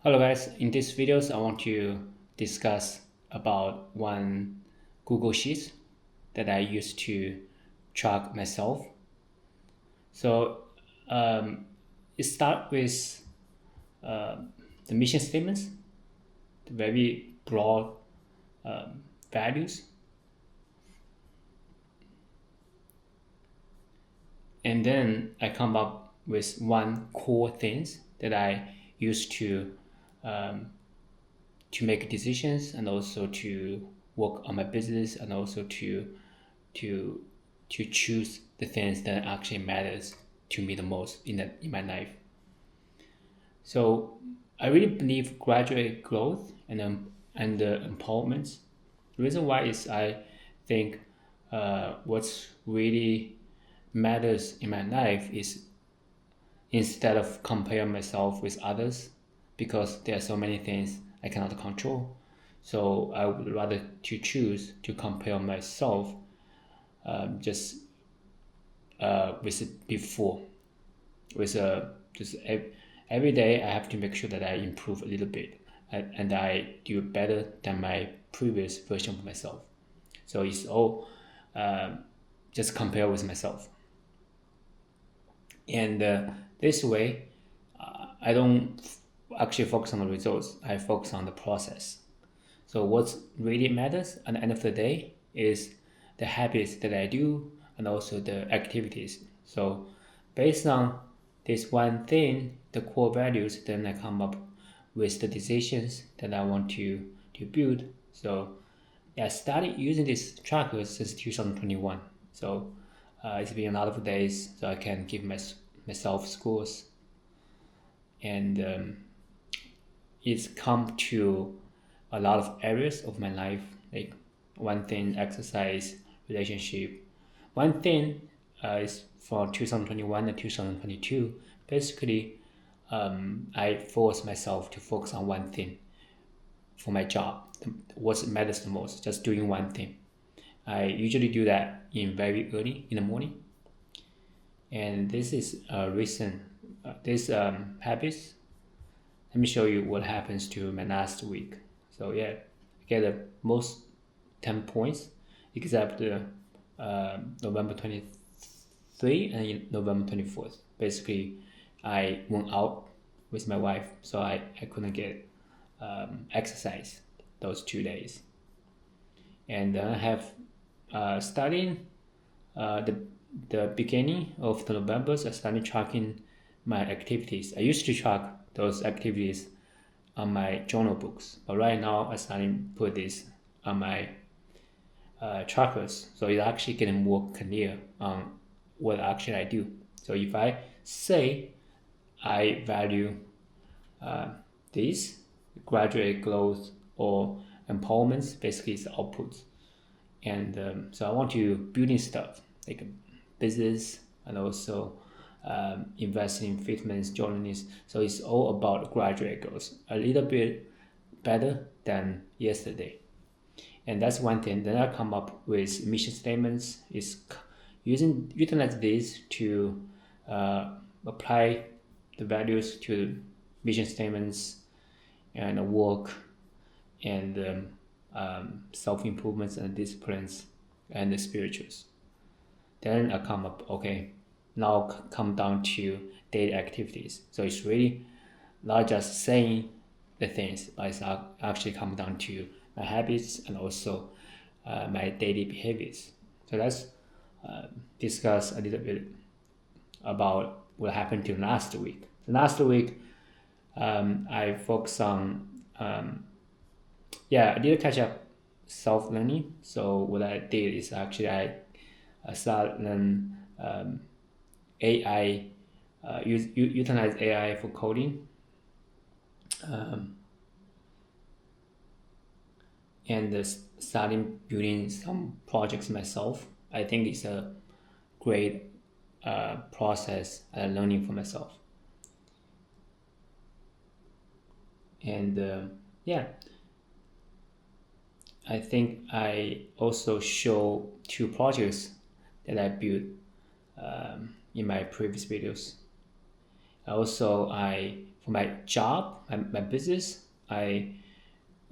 Hello guys, in this videos I want to discuss about one Google Sheets that I use to track myself. So it start with uh, the mission statements, the very broad values, and then I come up with one core things that I use um, to make decisions and also to work on my business and also to to choose the things that actually matters to me the most in my life. So I really believe gradual growth and empowerment. The reason why is I think what's really matters in my life is instead of compare myself with others because there are so many things I cannot control. So I would rather to choose to compare myself just with before with just every day I have to make sure that I improve a little bit and I do better than my previous version of myself. So it's all just compare with myself, and this way I don't actually focus on the results. I focus on the process. So what really matters at the end of the day is the habits that I do and also the activities. So based on this one thing, the core values, then I come up with the decisions that I want to build. So yeah, I started using this tracker since 2021. So it's been a lot of days, so I can give myself scores, and it's come to a lot of areas of my life, like one thing exercise, relationship. One thing is from 2021 and 2022. Basically, I force myself to focus on one thing for my job. What matters the most, just doing one thing. I usually do that in very early in the morning, and this is recent. This habits. Let me show you what happens to my last week. So yeah, I get the most 10 points, except November 23 and November 24th. Basically, I went out with my wife, so I couldn't get exercise those 2 days. And then I have starting the beginning of the November, so I started tracking my activities. I used to track those activities on my journal books, but right now I starting put this on my trackers, so it's actually getting more clear on what actually I do. So if I say I value this graduate growth or empowerment, basically it's outputs, and so I want to building stuff like a business and also investing in fitness, journalism. So it's all about graduate growth, a little bit better than yesterday. And that's one thing. Then I come up with mission statements. Is utilize this to apply the values to mission statements and work and self improvements and disciplines and the spirituals. Then I come up, okay, now come down to daily activities. So it's really not just saying the things, but it's actually come down to my habits and also my daily behaviors. So let's discuss a little bit about what happened to last week. Last week, I focused on, I did catch up self-learning. So what I did is actually I started learn AI, utilize AI for coding, and starting building some projects myself. I think it's a great process learning for myself. And yeah, I think I also show two projects that I built in my previous videos. Also, I for my job, my business, I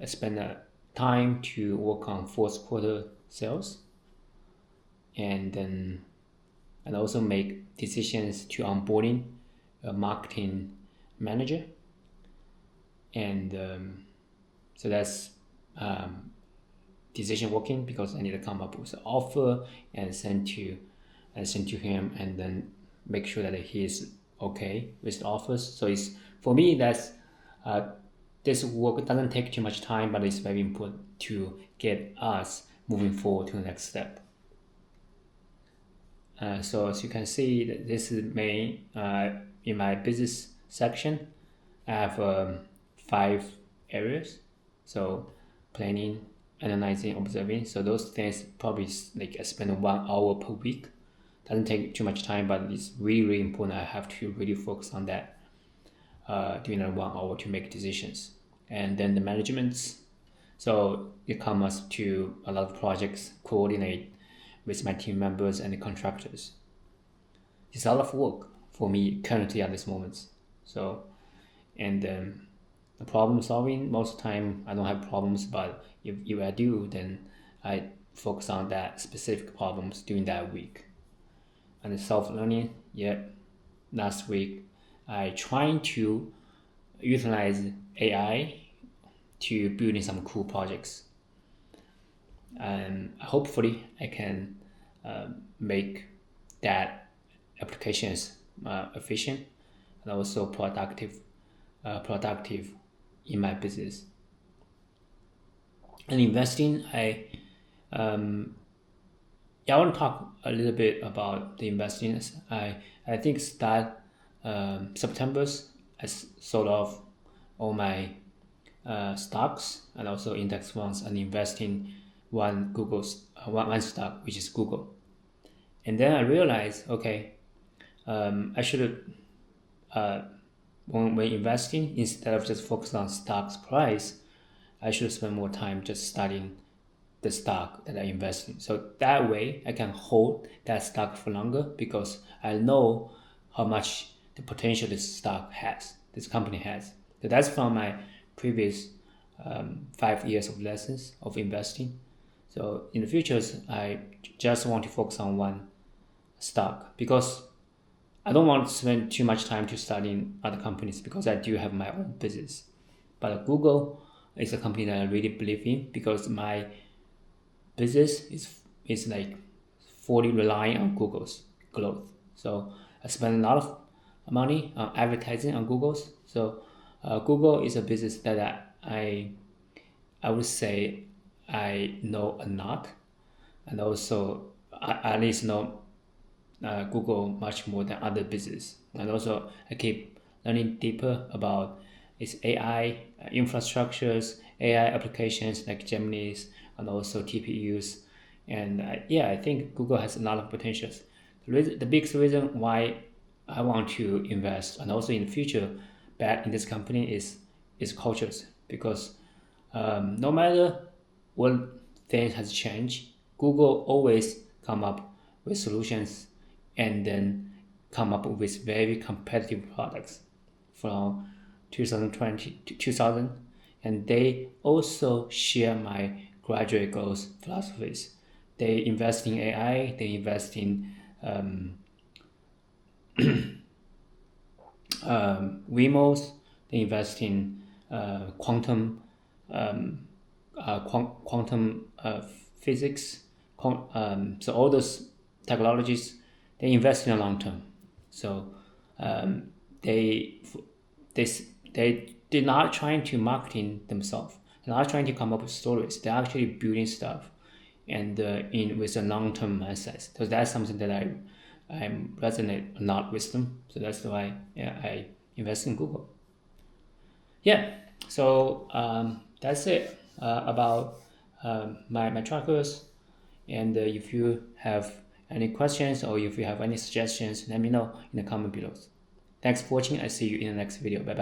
spend time to work on fourth quarter sales, and then and also make decisions to onboarding a marketing manager, and so that's decision working, because I need to come up with an offer and send to him, and then make sure that he is okay with the offers. So it's, for me, that's this work doesn't take too much time, but it's very important to get us moving forward to the next step. So as you can see, this is main in my business section. I have 5 areas. So planning, analyzing, observing. So those things probably like I spend 1 hour per week. Doesn't take too much time, but it's really, really important. I have to really focus on that during that 1 hour to make decisions. And then the management. So it comes to a lot of projects, coordinate with my team members and the contractors. It's a lot of work for me currently at this moment. So, and the problem solving, most of the time I don't have problems, but if I do, then I focus on that specific problems during that week. And the self-learning, last week I trying to utilize AI to building some cool projects, and hopefully I can make that applications efficient and also productive in my business. And investing, I want to talk a little bit about the investing. I think start September I sold off all my stocks and also index funds, and invest in one stock, which is Google. And then I realized, okay, I should when investing, instead of just focus on stock's price, I should spend more time just studying the stock that I invest in. So that way I can hold that stock for longer, because I know how much the potential this company has. So that's from my previous 5 years of lessons of investing. So in the future, I just want to focus on one stock, because I don't want to spend too much time to studying other companies, because I do have my own business. But Google is a company that I really believe in, because my business is like fully relying on Google's growth. So I spend a lot of money on advertising on Google's. So Google is a business that I would say I know a lot, and also I at least know Google much more than other business. And also I keep learning deeper about its AI infrastructures, AI applications like Gemini's, and also TPUs. And I think Google has a lot of potentials. The biggest reason why I want to invest and also in the future bet in this company is cultures, because no matter what things has changed, Google always come up with solutions and then come up with very competitive products from 2020 to 2000. And they also share my graduate goals philosophies. They invest in AI, they invest in Wemos, they invest in quantum physics. So all those technologies, they invest in the long term. So they they're not trying to marketing themselves. They're not trying to come up with stories. They're actually building stuff, and with a long term mindset. So that's something that I resonate a lot with them. So that's why I invest in Google. So that's it about my trackers. And if you have any questions or if you have any suggestions, let me know in the comment below. Thanks for watching. I see you in the next video. Bye bye.